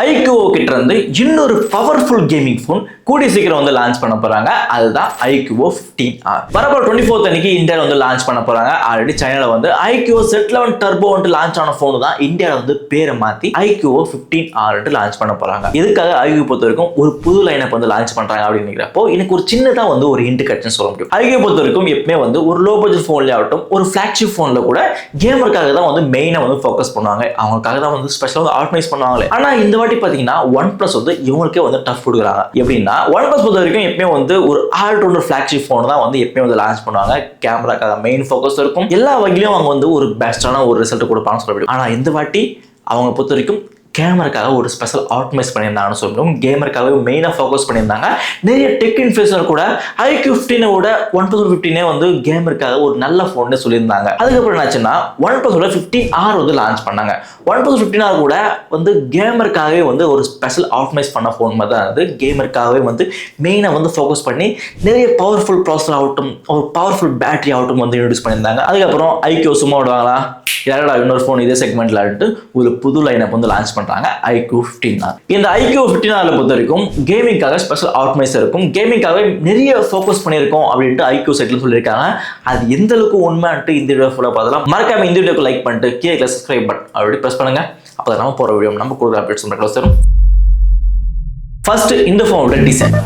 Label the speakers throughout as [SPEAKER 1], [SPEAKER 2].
[SPEAKER 1] iQOO கிட்ட இருந்து இன்னொரு பவர்ஃபுல் கேமிங் ஃபோன் கூடிய சீக்கிரம் வந்து லான்ச் பண்ண போறாங்க. அதுதான் iQOO 15R. வரப்போ 24th அன்னைக்கு இந்தியாவில் வந்து லான்ச் பண்ண போறாங்க. ஆல்ரெடி சைனால வந்து iQOO Z11 Turbo வந்து லான்ச் ஆன ஃபோன் தான் இந்தியாவில் வந்து பேரை மாத்தி iQOO 15R லான்ச் பண்ண போறாங்க. இதுக்காக iQOO பொறுத்த வரைக்கும் ஒரு புது லைனப் வந்து லான்ச் பண்றாங்க அப்படின்னு நினைக்கிறப்போ எனக்கு ஒரு சின்னதா வந்து ஒரு ஹிண்ட் கட்னு சொல்ல முடியும். iQOO பொறுத்த வரைக்கும் எப்பவுமே வந்து ஒரு லோ பட்ஜெட் ஃபோன்ல ஆகட்டும் ஒரு ஃபிளாக்ஷிப் ஃபோன்ல கூட கேமருக்காக தான் வந்து மெயினா வந்து ஃபோக்கஸ் பண்ணுவாங்க. அவங்களுக்காக தான் வந்து ஸ்பெஷலா ஆர்கனைஸ் பண்ணுவாங்களே. ஆனா இந்த வாட்டி பாத்தீங்கன்னா OnePlus வந்து இவங்களுக்கே வந்து டஃப் கொடுக்குறாங்க. எப்படின்னா OnePlus பொறுத்த வரைக்கும் எப்பவுமே வந்து ஒரு ஆல்ரவுண்டர் ஃபிளாக்ஷிப் ஃபோன் தான் வந்து எப்பவுமே வந்து லான்ச் பண்ணுவாங்க. கேமராக்காக மெயின் ஃபோக்கஸ் இருக்கும். எல்லா வகையிலும் அவங்க வந்து ஒரு பெஸ்டான ஒரு ரிசல்ட் கொடுப்பாங்கன்னு சொல்ல முடியும். ஆனா இந்த வாட்டி அவங்க பொறுத்த வரைக்கும் கேமராக்காக ஒரு ஸ்பெஷல் ஆப்டிமைஸ் பண்ணியிருந்தாங்கன்னு சொல்லணும். கேமருக்காக மெயினாக ஃபோக்கஸ் பண்ணியிருந்தாங்க. நிறைய டெக் இன்ஃப்ளூயன்சர் கூட iQOO 15ஓட OnePlus 15 வந்து கேமருக்காக ஒரு நல்ல ஃபோன்னு சொல்லியிருந்தாங்க. அதுக்கப்புறம் என்னாச்சுன்னா OnePlus 15R வந்து லான்ச் பண்ணாங்க. OnePlus 15R கூட வந்து கேமருக்காகவே வந்து ஒரு ஸ்பெஷல் ஆப்டிமைஸ் பண்ண ஃபோன் மாதிரி தான் அது. கேமருக்காகவே வந்து மெயினாக வந்து ஃபோக்கஸ் பண்ணி நிறைய பவர்ஃபுல் ப்ராசஸர் ஆகட்டும் ஒரு பவர்ஃபுல் பேட்டரி ஆகட்டும் வந்து இன்ட்ரடியூஸ் பண்ணியிருந்தாங்க. அதுக்கப்புறம் iQOO சும்மா விடுவாங்களா, யாரோட இன்னொரு ஃபோன் இதே செக்மெண்ட்ல ஒரு புது லைனப் வந்து லான்ச் பண்றாங்க iQOO 15R. இந்த iQOO 15R பொறுத்த வரைக்கும் கேமிங்காக ஸ்பெஷல் ஆப்டிமைசர் இருக்கும். கேமிங்காக நிறைய ஃபோக்கஸ் பண்ணியிருக்கோம் அப்படின்ட்டு iQOO சைட்ல சொல்லியிருக்காங்க. அது எந்த அளவுக்கு உண்மைன்ட்டு இந்த வீடியோ ஃபுல்லாக பார்த்தலாம். மறக்காம இந்த வீடியோக்கு லைக் பண்ணிட்டு கீழே சப்ஸ்கிரைப் பட்டன் அப்படி பிரஸ் பண்ணுங்க. அப்போ நம்ம போற வீடியோ நம்ம கொடுக்குற அப்டேட்ஸ் உங்களுக்கு வரும். ஃபர்ஸ்ட் இந்த ஃபோனோட டிசைன்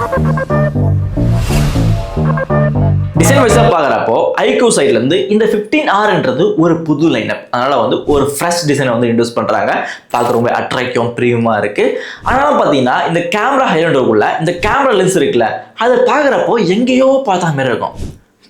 [SPEAKER 1] வைஸா பாக்குறப்போ iQOO சைட்ல இருந்து இந்த 15Rன்றது ஒரு புது லைனப். அதனால வந்து ஒரு ஃப்ரெஷ் டிசைனை வந்து இன்ட்ரடியூஸ் பண்றாங்க. பார்க்க ரொம்ப அட்ராக்டிவ் ப்ரீமியமா இருக்கு. ஆனாலும் பாத்தீங்கன்னா இந்த கேமரா ஹைலைட்டுக்குள்ள இந்த கேமரா லென்ஸ் இருக்குல்ல அதை பாக்குறப்போ எங்கேயோ பார்த்தா மாதிரி இருக்கும்.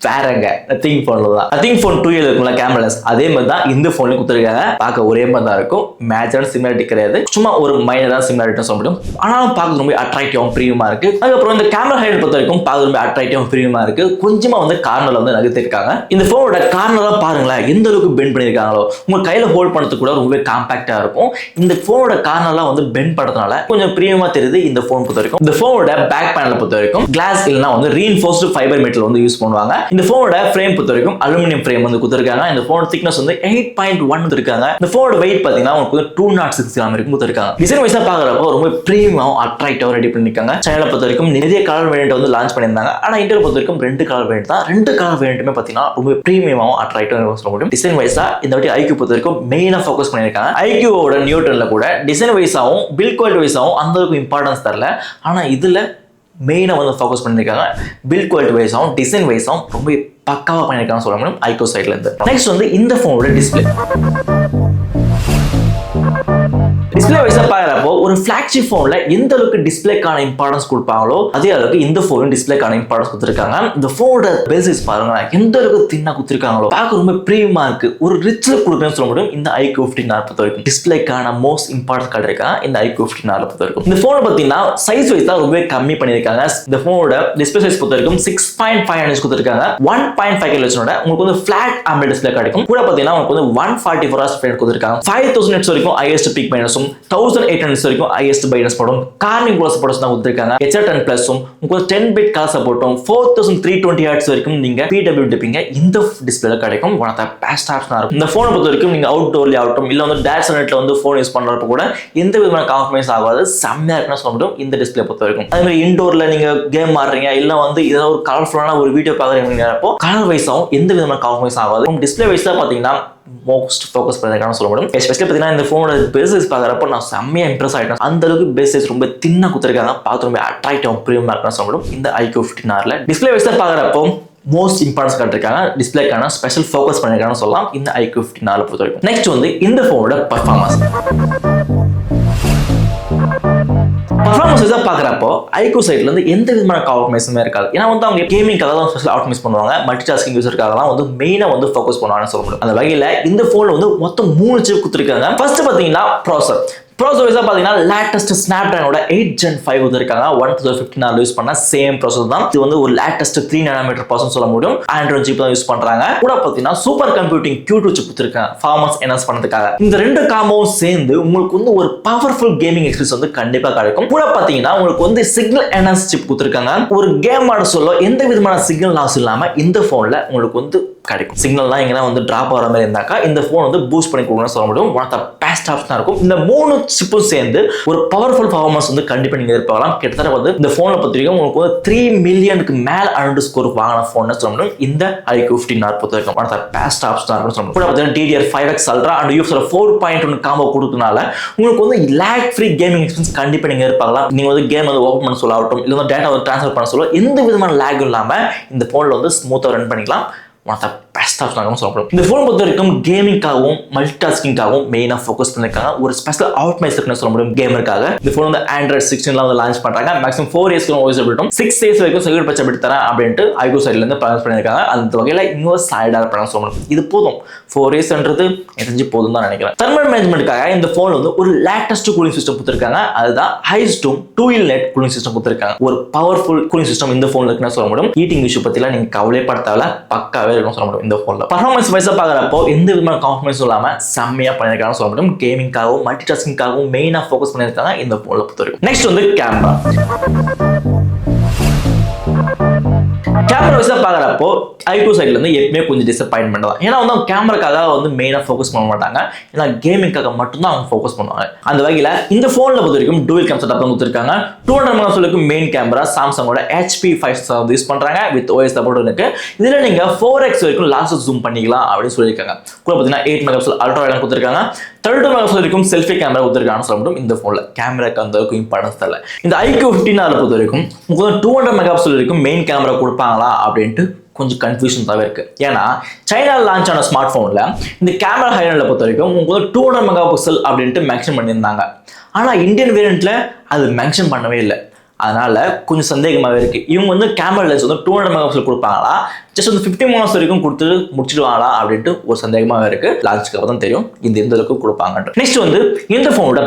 [SPEAKER 1] வேறங்க நத்திங் ஃபோன்ல தான் நத்திங் ஃபோன் 2 இருக்கும்ல கேமரா லென்ஸ் அதே மாதிரி தான் இந்த ஃபோன்லயும் கொடுத்துருக்காங்க. பார்க்க ஒரே மாதிரி தான் இருக்கும். மேஜரான சிமிலாரிட்டி கிடையாது. சும்மா ஒரு மைனரான சிமிலாரிட்டி சொல்ல முடியும். ஆனாலும் பார்க்க ரொம்ப அட்ராக்டிவ் ப்ரீமியமா இருக்கு. அதுக்கப்புறம் இந்த கேமரா ஹைலைட் பொறுத்த வரைக்கும் பார்க்க ரொம்ப அட்ராக்டிவ் ப்ரீமியமா இருக்கு. கொஞ்சமா வந்து கார்னர்ல வந்து நகர்த்திருக்காங்க. இந்த ஃபோனோட கார்னர்லாம் பாருங்களேன் எந்த அளவுக்கு பெண்ட் பண்ணிருக்காங்களோ. உங்க கையில ஹோல்ட் பண்ணது கூட ரொம்ப காம்பாக்டா இருக்கும். இந்த ஃபோனோட கார்னர்லாம் வந்து பெண்ட் பண்றதுனால கொஞ்சம் ப்ரீமியமா தெரியுது இந்த ஃபோன் பொறுத்த வரைக்கும். இந்த ஃபோனோட பேக் பேனல் பொறுத்த வரைக்கும் கிளாஸ் இல்லைன்னா வந்து ரீஇன்ஃபோர்ஸ்டு ஃபைபர் மெட்டல் வந்து யூஸ் பண்ணுவாங்க. இந்த ஃபோனோட ஃப்ரேம் பொறுத்த வரைக்கும் அலுமினியம் ஃப்ரேம் வந்து கொடுத்திருக்காங்க. இந்த ஃபோனோட திக்னஸ் வந்து 8.1 இருக்காங்க. இந்த ஃபோனோட வெயிட் பாத்தீங்கன்னா உங்களுக்கு 206 கிராம் இருக்கும் கொடுத்திருக்காங்க. டிசைன் வைஸா பாக்குறப்போ ரொம்ப பிரீமியம் அட்ராக்டிவா ரெடி பண்ணிருக்காங்க. சைனால பொறுத்த வரைக்கும் நிறைய கலர் வேரியன்ட் வந்து லான்ச் பண்ணியிருந்தாங்க. ஆனா இந்தியால பொறுத்த வரைக்கும் 2 கலர் வேரியன்ட் தான். 2 கலர் வேரியன்ட்டுமே பாத்தீங்கன்னா ரொம்ப பிரீமியமாவும் அட்ராக்டிவா சொல்ல முடியும். டிசைன் வைஸா இந்த வாட்டி iQOO பொறுத்த வரைக்கும் மெயினா ஃபோக்கஸ் பண்ணிருக்காங்க. iQOOவோட நியூட்ரன்ல கூட டிசைன் வைஸாவும் பில்ட் குவாலிட்டி வைஸாவும் அந்த அளவுக்கு இம்பார்ட்டன்ஸ் தரல. ஆனா இதுல மெயினா வந்து ஃபோக்கஸ் பண்ணிருக்காங்க. பில்ட் குவாலிட்டி வைஸாவும் டிசைன் வைஸாவும் ரொம்ப பக்காவா பண்ணிருக்காங்க சொல்ல முடியும் iQOO சைட்ல இருந்து. நெக்ஸ்ட் வந்து இந்த ஃபோனோட டிஸ்பிளே வைஸா பாக்குறப்போ ஒரு ஃபிளாக்ஷிப் ஃபோன்ல எந்த அளவுக்கு டிஸ்பிளேக்கான இம்பார்ட்டன்ஸ் கொடுப்பாங்களோ அதே அளவுக்கு இந்த ஃபோனும் டிஸ்பிளேக்கான இம்பார்ட்டன்ஸ் கொடுத்திருக்காங்க. இந்த ஃபோனோட பேசிஸ் பாருங்க எந்த அளவுக்கு தின்னா கொடுத்திருக்காங்களோ பார்க்க ரொம்ப பிரீமியமா இருக்கு. ஒரு ரிச் லுக் கொடுக்குறேன்னு சொல்ல முடியும் இந்த iQOO 15R பொறுத்த வரைக்கும். டிஸ்பிளேக்கான மோஸ்ட் இம்பார்ட்டன்ஸ் காட்டிருக்காங்க இந்த iQOO 15R பொறுத்த வரைக்கும். இந்த ஃபோனை பார்த்தீங்கன்னா சைஸ் வைஸா ரொம்ப கம்மி பண்ணிருக்காங்க. இந்த ஃபோனோட டிஸ்பிளே சைஸ் பொறுத்த வரைக்கும் 6.5 inch கொடுத்திருக்காங்க. 1.5K ரெசல்யூஷனோட உங்களுக்கு வந்து ஃபிளாட் AMOLED டிஸ்பிளே கிடைக்கும். கூட பார்த்தீங்கன்னா உங்களுக்கு வந்து 144 Hz ஃப்ரேம் கொடுத்திருக்காங்க. 5000 nits வரைக்கும் highest peak brightness 1800 வரைக்கும் highest brightness போடும். கார்னிங் ப்ளஸ் சப்போர்ட்ஸ் தான் கொடுத்திருக்காங்க. HR10 Plus உங்களுக்கு 10-bit கலர் சப்போர்ட்டும் 4320 Hz வரைக்கும் நீங்க PW டிப்பிங்க இந்த டிஸ்பிளேல கிடைக்கும். ஒன் ஆஃப் தி பெஸ்ட் ஆப்ஷனா இருக்கும். இந்த ஃபோனை பொறுத்த வரைக்கும் நீங்க அவுட்டோர்ல ஆகட்டும் இல்ல வந்து டேஷ் நெட்ல வந்து ஃபோன் யூஸ் பண்றப்ப கூட எந்த விதமான காம்ப்ரமைஸ் ஆகாது. செம்மையா இருக்குன்னு சொல்ல முடியும் இந்த டிஸ்பிளே பொறுத்த வரைக்கும். அதே மாதிரி இன்டோர்ல நீங்க கேம் ஆடுறீங்க இல்ல வந்து ஏதாவது ஒரு கலர்ஃபுல்லான ஒரு வீடியோ பாக்குறீங்கன்றப்போ கலர் வைஸாவும் எந்த விதமான காம்ப்ரமைஸ் ஆகாது. டிஸ்பிளே வைஸா பாத்தீங்கன்னா மோஸ்ட் ஃபோக்கஸ் பண்ணிருக்கான்னு சொல்ல முடியும். எஸ்பெஷலி பார்த்தீங்கன்னா இந்த ஃபோனோட பேசஸ் பார்க்குறப்போ நான் செம்மையா இம்ப்ரெஸ் ஆகிட்டேன். அந்த அளவுக்கு பேசஸ் ரொம்ப தின்னா கொடுத்துருக்காங்க. பார்த்து ரொம்ப அட்ராக்டிவ் ப்ரீமியமா இருக்குன்னு சொல்ல முடியும் இந்த iQOO 15Rல. டிஸ்பிளே வைஸா பார்க்குறப்போ மோஸ்ட் இம்பார்ட்டன்ஸ் காட்டிருக்காங்க. டிஸ்பிளேக்கான ஸ்பெஷல் ஃபோக்கஸ் பண்ணிருக்காங்கன்னு சொல்லலாம் இந்த iQOO 15Rல பொறுத்த வரைக்கும். நெக்ஸ்ட் வந்து இந்த ஃபோனோட பர்ஃபார்மன்ஸ் பாக்குறப்போ iQOO சைட்ல இருந்து எந்த விதமான காம்ப்ரமைஸுமே இருக்காது. ஏன்னா வந்து அவங்க கேமிங்காக தான் ஸ்பெஷல் ஆப்டிமைஸ் பண்ணுவாங்க. மல்டி டாஸ்கிங் யூசருக்காகலாம் வந்து மெயினா வந்து ஃபோக்கஸ் பண்ணுவாங்கன்னு சொல்ல முடியும். அந்த வகையில இந்த போன்ல வந்து மொத்தம் 3 சிப் கொடுத்திருக்காங்க. ஃபர்ஸ்ட் பாத்தீங்கன்னா ப்ராசஸர் வைஸா பாத்தீங்கன்னா லேட்டஸ்ட் ஸ்னாப்டிராகனோட 8 Gen 5 வந்திருக்காங்க. 15R யூஸ் பண்ண சேம் ப்ராசஸர் தான். இது வந்து ஒரு லேட்டஸ்ட் 3 nm ப்ராசஸர் சொல்ல முடியும். Android சிப் தான் யூஸ் பண்றாங்க. கூட பாத்தீங்கன்னா சூப்பர் கம்ப்யூட்டிங் Q2 சிப் கொடுத்திருக்காங்க பர்ஃபார்மன்ஸ் என்ஹான்ஸ் பண்ணதுக்காக. இந்த ரெண்டு காம்போவும் சேர்ந்து உங்களுக்கு வந்து ஒரு பவர்ஃபுல் கேமிங் எக்ஸ்பீரியன்ஸ் வந்து கண்டிப்பா கிடைக்கும். கூட பாத்தீங்கன்னா உங்களுக்கு வந்து சிக்னல் என்ஹான்ஸ் சிப் கொடுத்திருக்காங்க. ஒரு கேம் ஆட சொல்ல எந்த விதமான சிக்னல் லாஸ் இல்லாம இந்த போன்ல உங்களுக்கு வந்து கிடைக்கும். சிக்னல்லாம் எங்கன்னா வந்து டிராப் ஆகிற மாதிரி இருந்தாக்கா இந்த ஃபோன் வந்து பூஸ்ட் பண்ணி கொடுக்கணும்னு சொல்ல முடியும். ஒன் ஆஃப் த பெஸ்ட் ஆப்ஷனாக இருக்கும். இந்த 3 சிப்பும் சேர்ந்து ஒரு பவர்ஃபுல் பர்ஃபார்மன்ஸ் வந்து கண்டிப்பாக நீங்கள் எதிர்பார்க்கலாம். கிட்டத்தட்ட வந்து இந்த ஃபோனை பொறுத்த வரைக்கும் உங்களுக்கு வந்து 3 மில்லியனுக்கு மேலே அண்ட் ஸ்கோர் வாங்கின ஃபோன் சொல்ல முடியும். இந்த iQOO 15R பொறுத்த வரைக்கும் ஒன் ஆஃப் த பெஸ்ட் ஆப்ஷனாக இருக்கும்னு சொல்ல முடியும். கூட பார்த்தீங்கன்னா DDR5X Ultra and UFS 4.1 combo கொடுத்தனால உங்களுக்கு வந்து லேக் ஃப்ரீ கேமிங் எக்ஸ்பீரியன்ஸ் கண்டிப்பாக நீங்கள் எதிர்பார்க்கலாம். நீங்கள் வந்து கேம் வந்து ஓப்பன் பண்ண சொல்லட்டும், இல்லை வந்து டேட்டா வந்து ட்ரான்ஸ்ஃபர் பண்ண சொல்ல எந்த விதமான லேக் இல்லாமல் இந்த ஃபோனில் வந்து ஸ்மூத்தாக ரன் பண்ணிக்கலாம். ஒன் ஆஃப் த பெஸ்ட் ஆப்ஷனாகவும் சொல்லப்படும். இந்த ஃபோன் பொறுத்த வரைக்கும் கேமிங்காகவும் மல்டி டாஸ்கிங்காகவும் மெயினாக ஃபோக்கஸ் பண்ணியிருக்காங்க. ஒரு ஸ்பெஷல் ஆப்டிமைஸ் இருக்குன்னு சொல்ல முடியும் கேமருக்காக. இந்த ஃபோன் வந்து Android 16 வந்து லான்ச் பண்ணுறாங்க. மேக்ஸிமம் 4 இயர்ஸ்க்கு ஓஎஸ் அப்டேட்டும் 6 இயர்ஸ் வரைக்கும் செக்யூர் பட்ச அப்டேட் தரேன் அப்படின்ட்டு iQOO சைட்லேருந்து ப்ளான் பண்ணியிருக்காங்க. அந்த வகையில் இன்னொரு சாலிடாக பண்ண சொல்ல முடியும். இது போதும், 4 இயர்ஸ்ன்றது எனக்கு போதும் தான் நினைக்கிறேன். தெர்மல் மேனேஜ்மெண்ட்டுக்காக இந்த ஃபோன் வந்து ஒரு லேட்டஸ்ட் கூலிங் சிஸ்டம் கொடுத்துருக்காங்க. அதுதான் ஹைஸ்டூம் 2-in-1 கூலிங் சிஸ்டம் கொடுத்துருக்காங்க. ஒரு பவர்ஃபுல் கூலிங் சிஸ்டம் இந்த ஃபோனில் இருக்குன்னு சொல்ல முடியும். ஹீட்டிங் இஷ்யூ பற்றிலாம் நீங்கள் கவலைப்பட தேவையில்ல, பக்காவே இருக்குன்னு சொல்ல முடியும். இந்த ஃபோனில் பர்ஃபார்மன்ஸ் வைஸா பார்க்குறப்போ எந்த விதமான காம்ப்ரமைஸும் இல்லாமல் செம்மையாக பண்ணியிருக்காங்கன்னு சொல்ல முடியும். கேமிங்காகவும் மல்டி டாஸ்கிங்காகவும் மெயினாக ஃபோக்கஸ் பண்ணியிருக்காங்க இந்த ஃபோனில் பொறுத்த வரைக்கும். நெக்ஸ்ட் வந்து கேமரா வைஸா பார்க்குறப்போ iQOO சைட்ல இருந்து எப்பவுமே கொஞ்சம் டிசப்பாயின்மெண்ட் தான். ஏன்னா வந்து கேமராக்காக வந்து மெயினாக ஃபோக்கஸ் பண்ண மாட்டாங்க. ஏன்னா கேமிங்காக மட்டும்தான் அவங்க ஃபோக்கஸ் பண்ணுவாங்க. அந்த வகையில் இந்த ஃபோனில் பொறுத்த வரைக்கும் டூவல் கேம் செட்டப் கொடுத்துருக்காங்க. 200 மெகாபிக்சலுக்கு மெயின் கேமரா சாம்சங்கோட HP5 யூஸ் பண்ணுறாங்க. வித் OS சப்போர்ட் இருக்கு. இதில் நீங்கள் 4x வரைக்கும் லாஸ்ட் ஜூம் பண்ணிக்கலாம் அப்படின்னு சொல்லியிருக்காங்க. கூட பார்த்தீங்கன்னா 8 மெகாபிக்சல் அல்ட்ரா வைட் கொடுத்துருக்காங்க. 32 மெகாபிக்சல் வரைக்கும் செல்ஃபி கேமரா கொடுத்துருக்காங்கன்னு சொல்ல முடியும். இந்த ஃபோனில் கேமராக்கு அந்த அளவுக்கு இம்பார்ட்டன்ஸ் தரல. இந்த iQOO 15R பொறுத்த வரைக்கும் உங்களுக்கு 200 மெகாபிக்சல் வரைக்கும் மெயின் கேமரா கொடுப்பாங்களா அப்படின்ட்டு கொஞ்சம் கன்ஃபியூஷன் தான் இருக்கு. ஏன்னா சைனாவில் லான்ச் ஆன ஸ்மார்ட் ஃபோனில் இந்த கேமரா ஹைலைட்டில் பொறுத்த வரைக்கும் உங்களுக்கு 200 மெகாபிக்சல் அப்படின்ட்டு மென்ஷன் பண்ணியிருந்தாங்க. ஆனால் இந்தியன் வேரியண்ட்ல அது மென்ஷன் பண்ணவே இல்லை. அதனால கொஞ்சம் சந்தேகமாகவே இருக்கு. இவங்க வந்து கேமரா லென்ஸ் வந்து 200 மெகாபிக்சல் கொடுப்பாங்களா, ஜஸ்ட் வந்து 50 மெகாபிக்சல் வரைக்கும் கொடுத்து முடிச்சிடுவாங்களா அப்படின்ட்டு ஒரு சந்தேகமாகவே இருக்கு. லான்ச்சுக்கு அப்புறம் தான் தெரியும் இந்த எந்த அளவுக்கு கொடுப்பாங்க. நெக்ஸ்ட் வந்து இந்த ஃபோனோட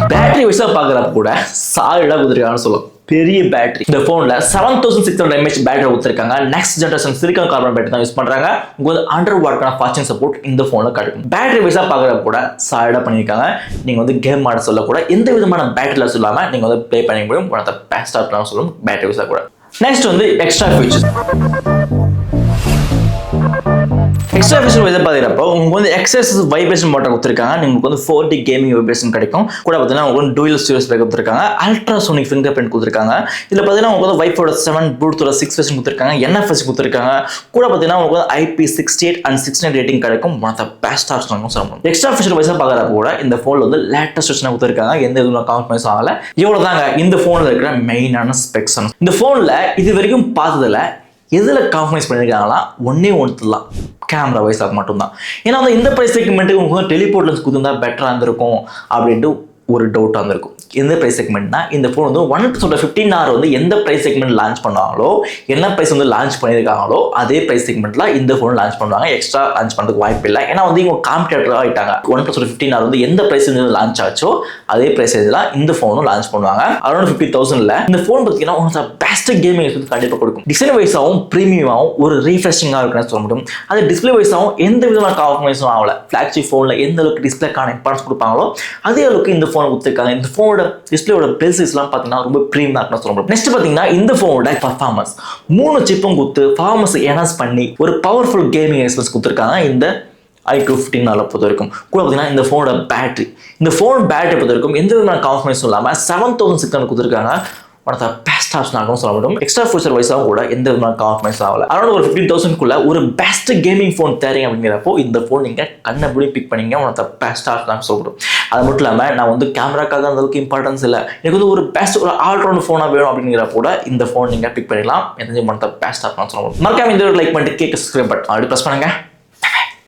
[SPEAKER 1] பேட்டரி வைஸா பார்க்குறப்ப கூட சாலிடாக கொடுத்துருக்காங்கன்னு சொல்லுவோம். பெரிய பேட்டரி. இந்த ஃபோனில் 7600 mAh பேட்டரி கொடுத்துருக்காங்க. Next generation silicon carbon battery தான் யூஸ் பண்ணுறாங்க. உங்களுக்கு 100 வாட்க்கான ஃபாஸ்ட் சார்ஜிங் சப்போர்ட் இந்த ஃபோனில் கிடைக்கும். பேட்டரி வைஸாக பார்க்குறப்ப கூட சாலிடாக பண்ணியிருக்காங்க. நீங்கள் வந்து கேம் ஆட சொல்லக்கூட எந்த விதமான பேட்டரியில் சொல்லாமல் நீங்கள் வந்து ப்ளே பண்ணி முடியும். One of the best option சொல்லும் பேட்டரி வைஸாக கூட. நெக்ஸ்ட் வந்து எக்ஸ்ட்ரா ஃபீச்சர்ஸ். எக்ஸ்ட்ரா ஃபீச்சர் வைஸாக பார்க்குறப்போ உங்களுக்கு வந்து எக்ஸஸ் வைப்ரேஷன் மோட்டார் கொடுத்துருக்காங்க. உங்களுக்கு வந்து 4D கேமிங் வைப்ரேஷன் கிடைக்கும். கூட பார்த்தீங்கன்னா உங்களுக்கு டூயல் ஸ்டீரியோ ஸ்பீக்கர் கொடுத்துருக்காங்க. அல்ட்ராசோனிக் ஃபிங்கர் பிரிண்ட் கொடுத்துருக்காங்க. இதில் பார்த்தீங்கன்னா உங்களுக்கு வந்து வைஃபோட 7 ப்ளூடூத்தோட 6 வெர்ஷன் கொடுத்துருக்காங்க. NFC கொடுத்துருக்காங்க. கூட பார்த்தீங்கன்னா உங்களுக்கு வந்து IP68 and 69 ரேட்டிங் கிடைக்கும். One of the best option சொல்லணும். எக்ஸ்ட்ரா ஃபீச்சர் வைஸாக பார்க்குறப்ப கூட இந்த ஃபோனில் வந்து லேட்டஸ்ட் வெர்ஷனாக கொடுத்துருக்காங்க. எந்த விதமான காம்ப்ரமைஸும் ஆகலை. இவ்வளோ தாங்க இந்த ஃபோனில் இருக்கிற மெயினான ஸ்பெக்ஸ். இந்த ஃபோனில் இது வரைக்கும் பார்த்ததில் எதில் காம்ப்ரமைஸ் பண்ணியிருக்காங்களா ஒன்னே ஒன்றுலாம் கேமரா வைஸாக மட்டும்தான். ஏன்னா வந்து இந்த ப்ரைஸ் செக்மெண்ட்டுக்கு உங்களுக்கு டெலிபோர்ட் லென்ஸ் கொடுத்துருந்தா பெட்டராக இருந்திருக்கும் அப்படின்ட்டு ஒரு டவுட்டாக இருந்திருக்கும். எந்த ப்ரைஸ் செக்மெண்ட்னா இந்த ஃபோன் வந்து 1+15R வந்து எந்த ப்ரைஸ் செக்மெண்ட் லான்ச் பண்ணாங்களோ, என்ன ப்ரைஸ் வந்து லான்ச் பண்ணியிருக்காங்களோ அதே ப்ரைஸ் செக்மெண்ட்டில் இந்த ஃபோன் லான்ச் பண்ணுவாங்க. எக்ஸ்ட்ரா லான்ச் பண்ணுறதுக்கு வாய்ப்பு இல்லை. ஏன்னா வந்து இவங்க காம்படிட்டராக ஆகிட்டாங்க. 1+15R வந்து எந்த ப்ரைஸ் லான்ச் ஆச்சோ அதே ப்ரைஸ் தான் இந்த ஃபோனும் லான்ச் பண்ணுவாங்க. அரௌண்ட் 50,000ல் இந்த ஃபோன் பார்த்தீங்கன்னா one of the best gaming வந்து கண்டிப்பாக கொடுக்கும். டிசைன் வைஸாகவும் ப்ரீமியமாகவும் ஒரு ரீஃப்ரெஷிங்காக இருக்குன்னு சொல்ல முடியும். அது டிஸ்பிளே வைஸாகவும் எந்த விதமான காம்ப்ரமைஸும் ஆகலை. ஃப்ளாக்ஷிப் ஃபோனில் எந்த அளவுக்கு டிஸ்பிளேக்கான இம்பார்ட்டன்ஸ் கொடுப்பாங்களோ அதே அளவுக்கு இந்த ஃபோனை கொடுத்துருக்காங்க. இந்த ஃபோனோட டிஸ்பிளேயோட பெல்ஸஸ்லாம் பார்த்தீங்கன்னா ரொம்ப ப்ரீமியமாக இருக்குன்னு சொல்ல முடியும். நெக்ஸ்ட் பார்த்தீங்கன்னா இந்த ஃபோனோட பர்ஃபார்மன்ஸ் 3 சிப்பும் கொடுத்து பர்ஃபார்மன்ஸ் என்ஹான்ஸ் பண்ணி ஒரு பவர்ஃபுல் கேமிங் எக்ஸ்பீரியன்ஸ் கொடுத்துருக்காங்க. இந்த iQOO 15R பொறுத்த வரைக்கும் கூட பார்த்தீங்கன்னா இந்த ஃபோனோட பேட்டரி பொறுத்த வரைக்கும் எந்த விதமான காம்ப்ரமைஸும் இல்லாமல் 7600 கொடுத்துருக்காங்க. One of the best option ஆகும் சொல்ல முடியும். எக்ஸ்ட்ரா ஃபீச்சர் வைஸாகவும் கூட எந்த விதமான காம்ப்ரமைஸ் ஆகல. அரௌண்ட் ஒரு 15,000க்குள்ள ஒரு பெஸ்ட் கேமிங் ஃபோன் தரீங்க அப்படிங்கிறப்போ இந்த ஃபோன் நீங்கள் கண்ணை மூடி பிக் பண்ணிங்க. One of the best option சொல்ல முடியும். அது மட்டும் இல்லாமல் நான் வந்து கேமராக்காக அந்த அளவுக்கு இம்பார்ட்டன்ஸ் இல்லை, எனக்கு வந்து ஒரு பெஸ்ட் ஒரு ஆல்ரவுண்ட் ஃபோனாக வேணும் அப்படிங்கிறப்போ கூட இந்த ஃபோன் நீங்கள் பிக் பண்ணிக்கலாம். எந்த one of the best option சொல்ல முடியும். மறக்காம இந்த ஒரு லைக் பண்ணிட்டு கேட்க சப்ஸ்கிரைப் பட்டன் அப்படி ப்ரெஸ் பண்ணுங்க.